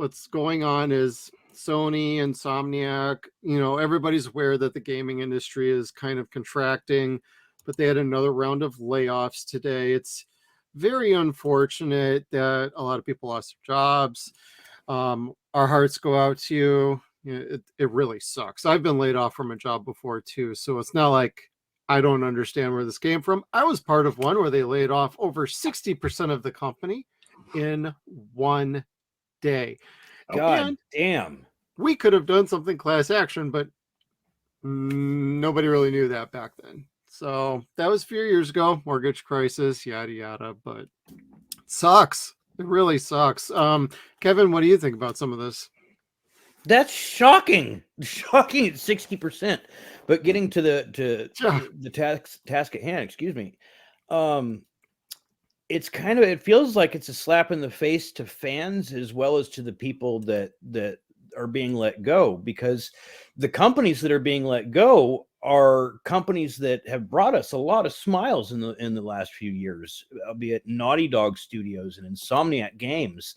what's going on is Sony, Insomniac, everybody's aware that the gaming industry is kind of contracting, but they had another round of layoffs today. It's very unfortunate that a lot of people lost their jobs. Our hearts go out to you. It really sucks. I've been laid off from a job before too, so it's not like I don't understand where this came from. I was part of one where they laid off over 60% of the company in one day. God damn. We could have done something class action, but nobody really knew that back then. So that was a few years ago, mortgage crisis, yada, yada, but it sucks. It really sucks. Kevin, what do you think about some of this? That's shocking. Shocking at 60%. But getting to the task at hand, excuse me. It feels like it's a slap in the face to fans as well as to the people that are being let go, because the companies that are being let go are companies that have brought us a lot of smiles in the last few years, albeit Naughty Dog Studios and Insomniac Games.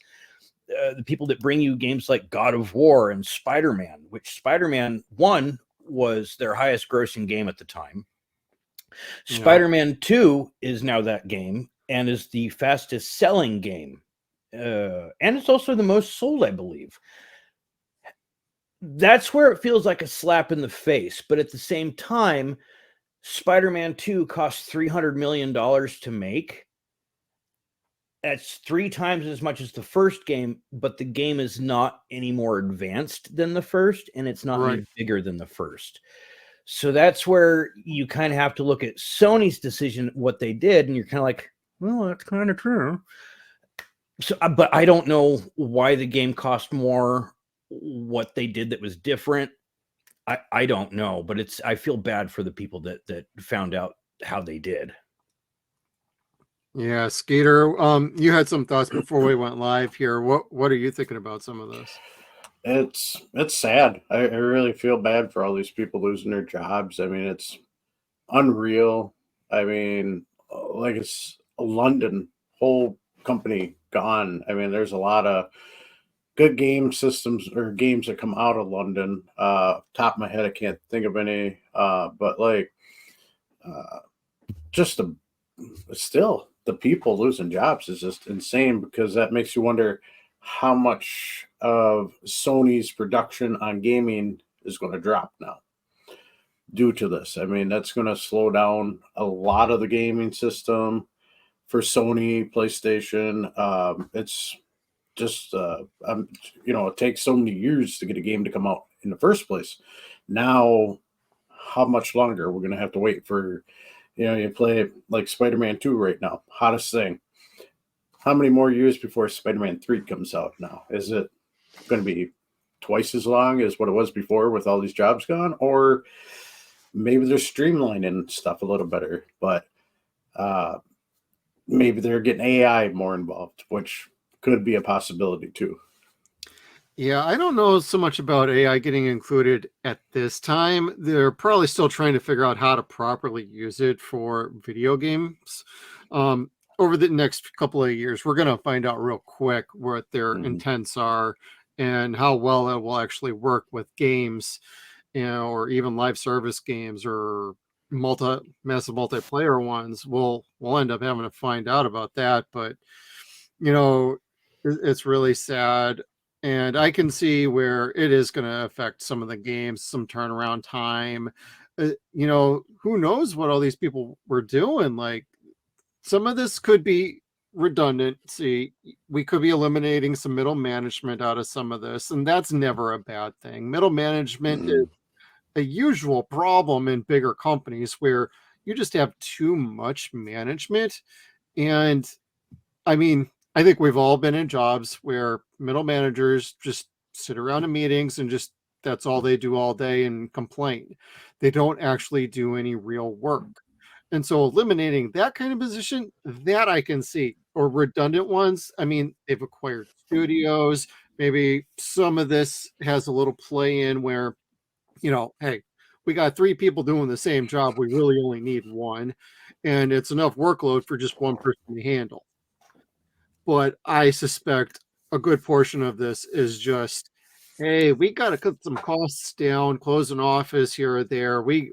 The people that bring you games like God of War and Spider-Man, which Spider-Man 1 was their highest grossing game at the time. Yeah. Spider-Man 2 is now that game and is the fastest selling game. And it's also the most sold, I believe. That's where it feels like a slap in the face. But at the same time, Spider-Man 2 cost $300 million to make. That's 3 times as much as the first game, but the game is not any more advanced than the first, and it's not any bigger than the first. So that's where you kind of have to look at Sony's decision, what they did, and you're kind of like, well, that's kind of true. So, but I don't know why the game cost more, what they did that was different. I don't know, but I feel bad for the people that found out how they did. Yeah, Skeeter, you had some thoughts before we went live here. What are you thinking about some of this? It's sad. I really feel bad for all these people losing their jobs. I mean, it's unreal. I mean, like it's a London whole company gone. I mean, there's a lot of good game systems or games that come out of London. Top of my head, I can't think of any. But like, still the people losing jobs is just insane, because that makes you wonder how much of Sony's production on gaming is going to drop now due to this. I mean, that's going to slow down a lot of the gaming system for Sony, PlayStation. It's just, it takes so many years to get a game to come out in the first place. Now, how much longer we're going to have to wait for, you play like Spider-Man 2 right now, hottest thing. How many more years before Spider-Man 3 comes out now? Is it going to be twice as long as what it was before with all these jobs gone? Or maybe they're streamlining stuff a little better, but maybe they're getting AI more involved, which could be a possibility too. Yeah, I don't know so much about AI getting included at this time. They're probably still trying to figure out how to properly use it for video games. Over the next couple of years, we're going to find out real quick what their intents are and how well it will actually work with games, or even live service games or massive multiplayer ones. We'll end up having to find out about that, but it's really sad. And I can see where it is going to affect some of the games, some turnaround time. Who knows what all these people were doing? Like, some of this could be redundancy. We could be eliminating some middle management out of some of this, and that's never a bad thing. Middle management is a usual problem in bigger companies where you just have too much management. And I mean, I think we've all been in jobs where middle managers just sit around in meetings and just that's all they do all day and complain. They don't actually do any real work. And so eliminating that kind of position, that I can see. Or redundant ones. I mean, they've acquired studios. Maybe some of this has a little play in where, hey, we got 3 people doing the same job. We really only need one. And it's enough workload for just one person to handle. But I suspect a good portion of this is just, hey, we got to cut some costs down, close an office here or there. We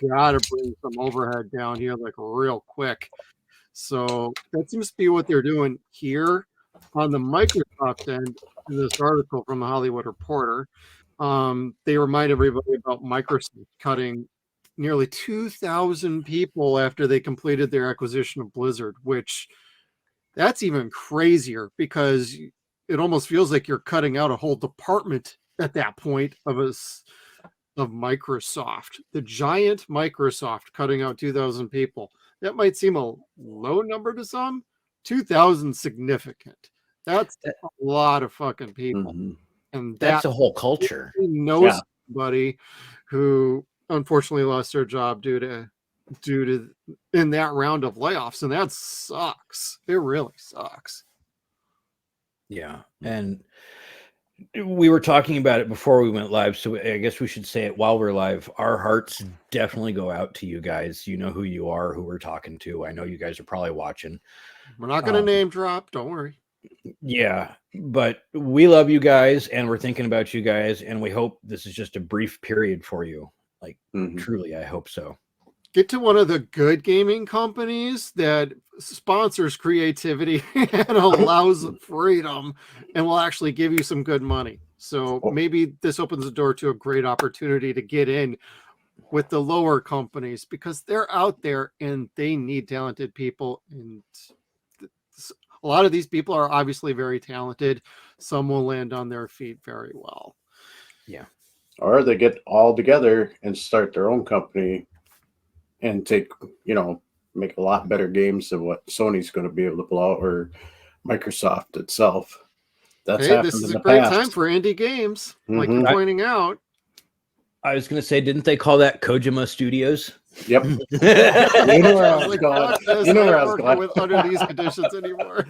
got to bring some overhead down here like real quick. So that seems to be what they're doing here on the Microsoft end. In this article from the Hollywood Reporter, they remind everybody about Microsoft cutting nearly 2,000 people after they completed their acquisition of Blizzard, which that's even crazier because it almost feels like you're cutting out a whole department at that point of Microsoft, the giant Microsoft cutting out 2,000 people. That might seem a low number to some. 2,000 significant. That's a lot of fucking people. Mm-hmm. And that's a whole culture. Knows somebody who unfortunately lost their job due to in that round of layoffs, and that sucks. It really sucks. Yeah, and we were talking about it before we went live, so I guess we should say it while we're live. Our hearts definitely go out to you guys. You know who you are, who we're talking to. I know you guys are probably watching. We're not going to name drop. Don't worry. Yeah, but we love you guys, and we're thinking about you guys, and we hope this is just a brief period for you. Like, truly, I hope so. Get to one of the good gaming companies that sponsors creativity and allows freedom and will actually give you some good money. So maybe this opens the door to a great opportunity to get in with the lower companies because they're out there and they need talented people. And a lot of these people are obviously very talented. Some will land on their feet very well. Yeah. Or they get all together and start their own company and take, make a lot better games than what Sony's going to be able to pull out, or Microsoft itself. That's happened this is in the a great past. time for indie games, like you're pointing out. I was going to say, didn't they call that Kojima Studios? Yep. You know where I was going with under these conditions anymore.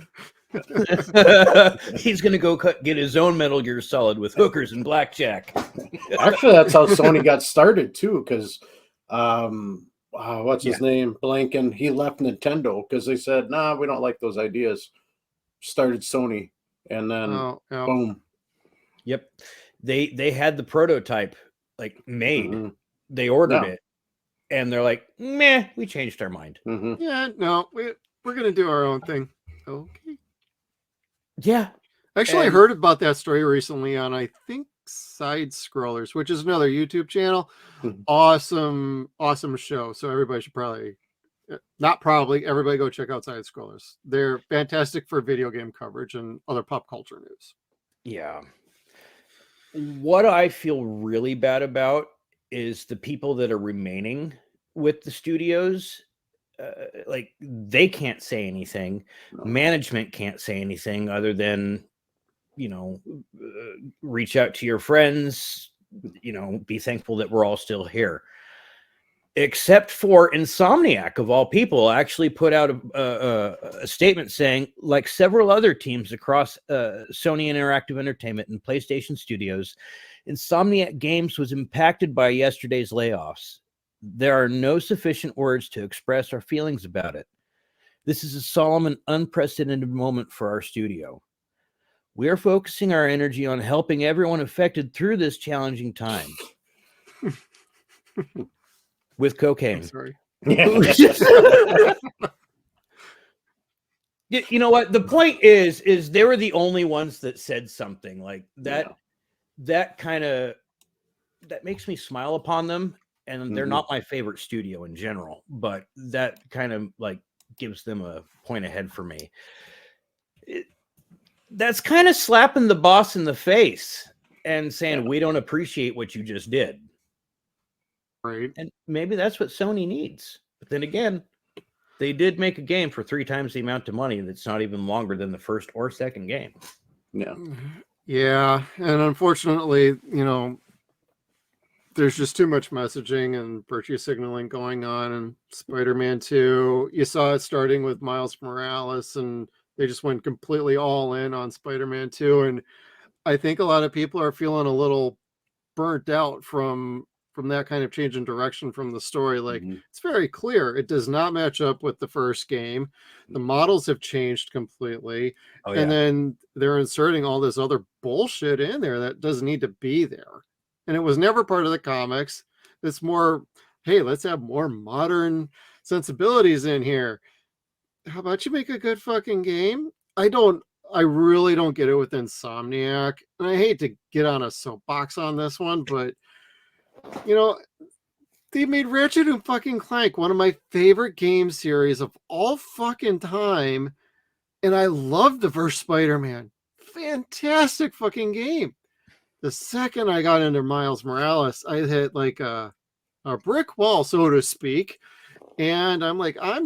He's going to go get his own Metal Gear Solid with hookers and blackjack. Actually, that's how Sony got started too, because what's his name? Blanken. He left Nintendo because they said, "Nah, we don't like those ideas." Started Sony, and then boom. Yep, they had the prototype like made. They ordered it, and they're like, "Meh, we changed our mind." Yeah, no, we're gonna do our own thing. Okay. Yeah, actually, I heard about that story recently on I think Side Scrollers, which is another YouTube channel. Awesome show. So everybody should everybody go check out Side Scrollers. They're fantastic for video game coverage and other pop culture news. Yeah. What I feel really bad about is the people that are remaining with the studios. Like they can't say anything. Management can't say anything other than, reach out to your friends, be thankful that we're all still here. Except for Insomniac, of all people, actually put out a statement saying, like several other teams across Sony Interactive Entertainment and PlayStation Studios, Insomniac Games was impacted by yesterday's layoffs. There are no sufficient words to express our feelings about it. This is a solemn and unprecedented moment for our studio. We are focusing our energy on helping everyone affected through this challenging time. With cocaine. I'm sorry. You know what? The point is they were the only ones that said something like that. That makes me smile upon them. And they're not my favorite studio in general, but that kind of like gives them a point ahead for me. That's kind of slapping the boss in the face and saying, we don't appreciate what you just did. Right. And maybe that's what Sony needs. But then again, they did make a game for 3 times the amount of money that's not even longer than the first or second game. Yeah. Yeah. And unfortunately, there's just too much messaging and virtue signaling going on in Spider-Man 2. You saw it starting with Miles Morales, and they just went completely all in on Spider-Man 2. And I think a lot of people are feeling a little burnt out from from that kind of change in direction from the story. Like, Mhm. it's very clear it does not match up with the first game. The models have changed completely. Oh, And yeah. then they're inserting all this other bullshit in there that doesn't need to be there. And it was never part of the comics. It's more, hey, let's have more modern sensibilities in here. How about you make a good fucking game? I really don't get it with Insomniac. And I hate to get on a soapbox on this one, but you know, they made Ratchet and fucking Clank one of my favorite game series of all fucking time. And I love the first Spider-Man. Fantastic fucking game. The second I got into Miles Morales, I hit like a brick wall, so to speak. And I'm like, I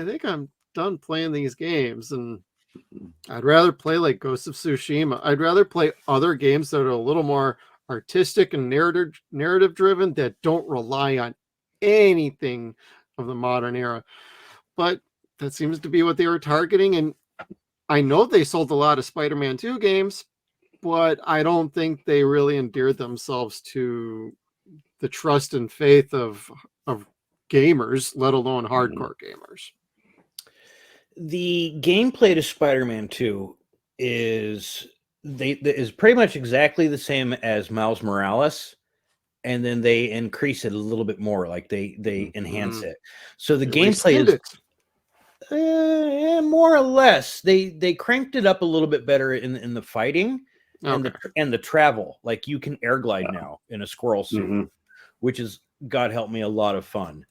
think I'm done playing these games, and I'd rather play like Ghost of Tsushima. I'd rather play other games that are a little more artistic and narrative driven that don't rely on anything of the modern era. But that seems to be what they were targeting, and I know they sold a lot of Spider-Man 2 games, but I don't think they really endeared themselves to the trust and faith of gamers, let alone hardcore gamers. The gameplay to Spider-Man 2 is pretty much exactly the same as Miles Morales, and then they increase it a little bit more, like they enhance it. So the gameplay is more or less they cranked it up a little bit better in the fighting and the travel. Like you can air glide now in a squirrel suit, which is, God help me, a lot of fun.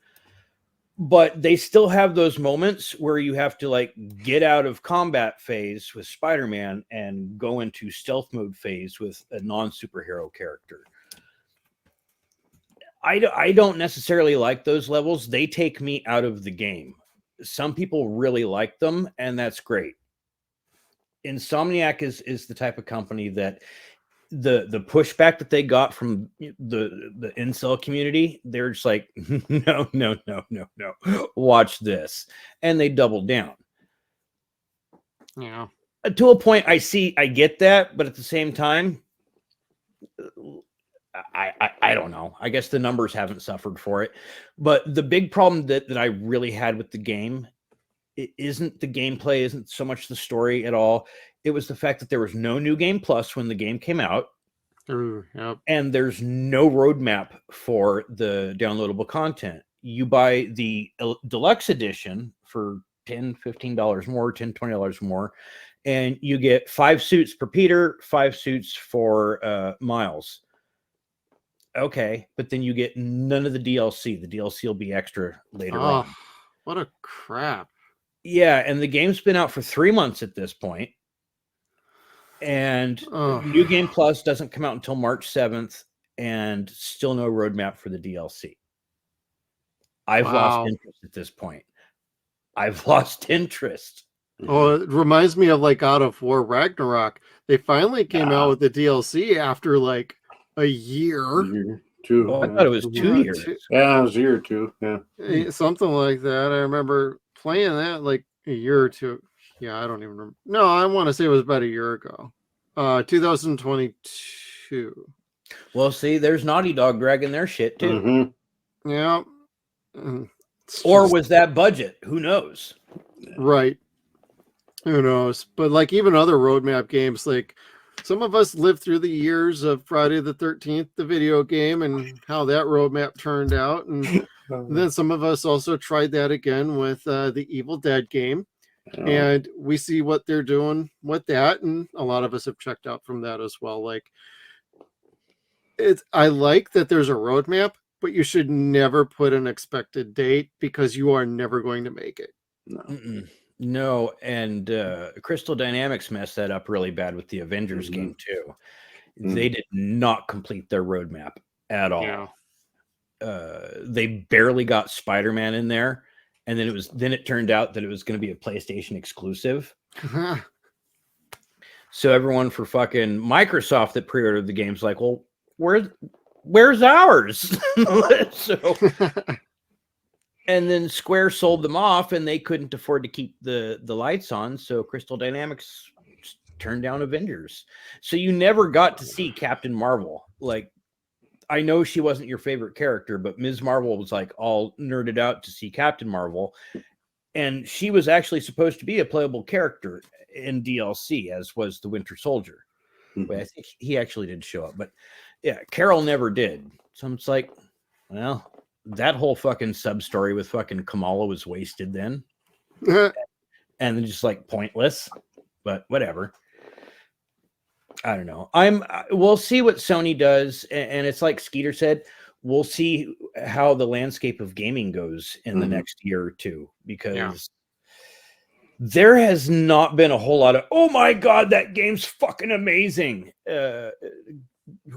But they still have those moments where you have to like get out of combat phase with Spider-Man and go into stealth mode phase with a non-superhero character. I don't necessarily like those levels. They take me out of the game. Some people really like them, and that's great. Insomniac is the type of company that the pushback that they got from the incel community, they're just like, no, watch this. And they doubled down. Yeah. To a point, I get that, but at the same time, I don't know. I guess the numbers haven't suffered for it. But the big problem that I really had with the game, it isn't the gameplay, isn't so much the story at all. It was the fact that there was no New Game Plus when the game came out. Yep. And there's no roadmap for the downloadable content. You buy the deluxe edition for $10, $15 more, $10, $20 more, and you get 5 suits for Peter, 5 suits for Miles. Okay, but then you get none of the DLC. The DLC will be extra later on. What a crap. Yeah, and the game's been out for 3 months at this point. And New Game Plus doesn't come out until March 7th, and still no roadmap for the DLC. I've lost interest at this point. I've lost interest. Oh, it reminds me of like God of War Ragnarok. They finally came out with the DLC after like a year. Two. Oh, I thought it was 2 years. Yeah, it was a year or two. Yeah. Something like that. I remember playing that like a year or two. Yeah, I don't even remember. No, I want to say it was about a year ago. 2022. Well, see, there's Naughty Dog dragging their shit too. Yeah. Or was that budget? Who knows? Right. Who knows? But like even other roadmap games, like some of us lived through the years of Friday the 13th, the video game, and how that roadmap turned out. And then some of us also tried that again with the Evil Dead game. And we see what they're doing with that, and a lot of us have checked out from that as well. Like, I like that there's a roadmap, but you should never put an expected date because you are never going to make it. No, and Crystal Dynamics messed that up really bad with the Avengers game too. They did not complete their roadmap at all. They barely got Spider-Man in there. And then it turned out that it was going to be a PlayStation exclusive. So everyone for fucking Microsoft that pre-ordered the game's like, well, where's ours? And then Square sold them off, and they couldn't afford to keep the lights on. So Crystal Dynamics turned down Avengers. So you never got to see Captain Marvel. Like, I know she wasn't your favorite character, but Ms. Marvel was like all nerded out to see Captain Marvel. And she was actually supposed to be a playable character in DLC, as was the Winter Soldier. Mhm. I think he actually did show up, but yeah, Carol never did. So it's like, well, that whole fucking sub story with fucking Kamala was wasted then, and just like pointless. But whatever. I don't know. We'll see what Sony does, and it's like Skeeter said, we'll see how the landscape of gaming goes in the next year or two, because there has not been a whole lot of, oh my god, that game's fucking amazing. Who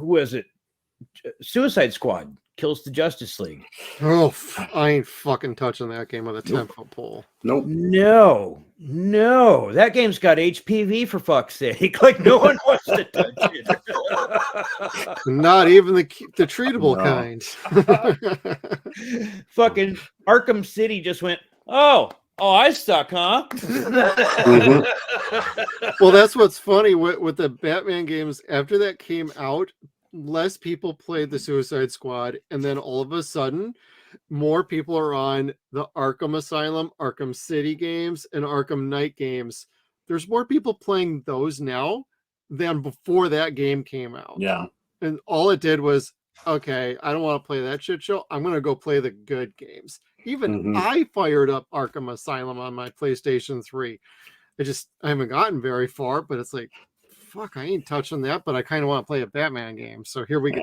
was it? Suicide Squad kills the Justice League. Oh, I ain't fucking touching that game with a 10-foot pole. Nope. No, that game's got HPV, for fuck's sake. Like, no one wants to touch it. Not even the treatable kind. Fucking Arkham City just went, oh, I suck, huh? Well, that's what's funny with the Batman games. After that came out, less people played the Suicide Squad, and then all of a sudden, more people are on the Arkham Asylum, Arkham City games, and Arkham Knight games. There's more people playing those now than before that game came out. Yeah. And all it did was, okay, I don't want to play that shit show. I'm going to go play the good games. Even I fired up Arkham Asylum on my PlayStation 3. I haven't gotten very far, but it's like, fuck, I ain't touching that, but I kind of want to play a Batman game. So here we go.